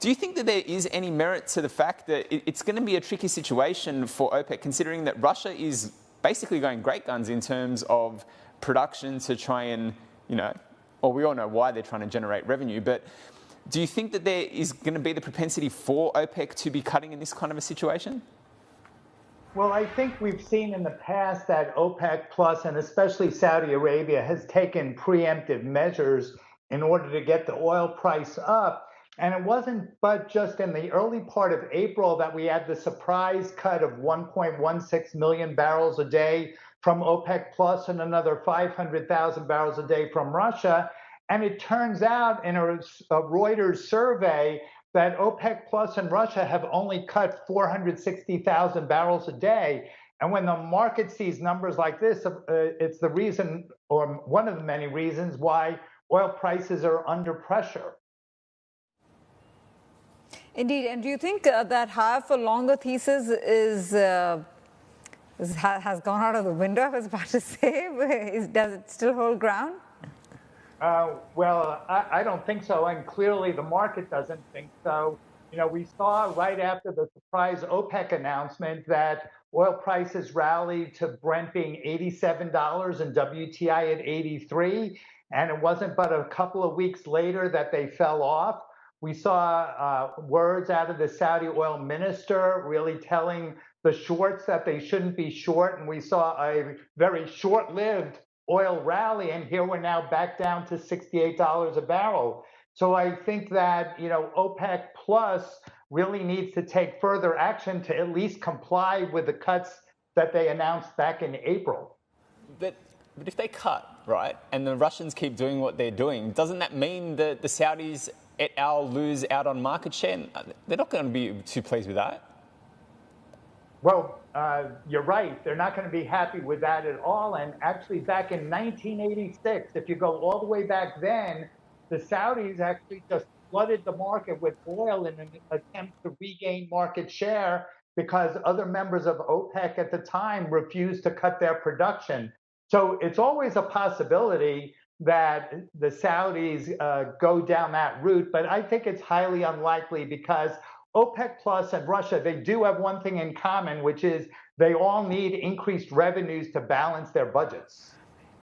Do you think that there is any merit to the fact that it's going to be a tricky situation for OPEC, considering that Russia is basically going great guns in terms of production to try and, well, we all know why they're trying to generate revenue, but do you think that there is going to be the propensity for OPEC to be cutting in this kind of a situation? Well, I think we've seen in the past that OPEC Plus, and especially Saudi Arabia, has taken preemptive measures in order to get the oil price up. And it wasn't but just in the early part of April that we had the surprise cut of 1.16 million barrels a day from OPEC Plus and another 500,000 barrels a day from Russia. And it turns out in a Reuters survey that OPEC Plus and Russia have only cut 460,000 barrels a day. And when the market sees numbers like this, it's the reason, or one of the many reasons, why oil prices are under pressure. Indeed. And do you think that higher for longer thesis has gone out of the window, I was about to say? Does it still hold ground? Well, I don't think so, and clearly the market doesn't think so. We saw right after the surprise OPEC announcement that oil prices rallied to Brent being $87 and WTI at 83, and it wasn't but a couple of weeks later that they fell off. We saw words out of the Saudi oil minister really telling the shorts that they shouldn't be short, and we saw a very short-lived oil rally, and here we're now back down to $68 a barrel. So I think that, OPEC Plus really needs to take further action to at least comply with the cuts that they announced back in April. But if they cut, right, and the Russians keep doing what they're doing, doesn't that mean that the Saudis et al. Lose out on market share? They're not going to be too pleased with that. Well, you're right. They're not going to be happy with that at all. And actually, back in 1986, if you go all the way back then, the Saudis actually just flooded the market with oil in an attempt to regain market share because other members of OPEC at the time refused to cut their production. So it's always a possibility that the Saudis go down that route, but I think it's highly unlikely because OPEC Plus and Russia, they do have one thing in common, which is they all need increased revenues to balance their budgets.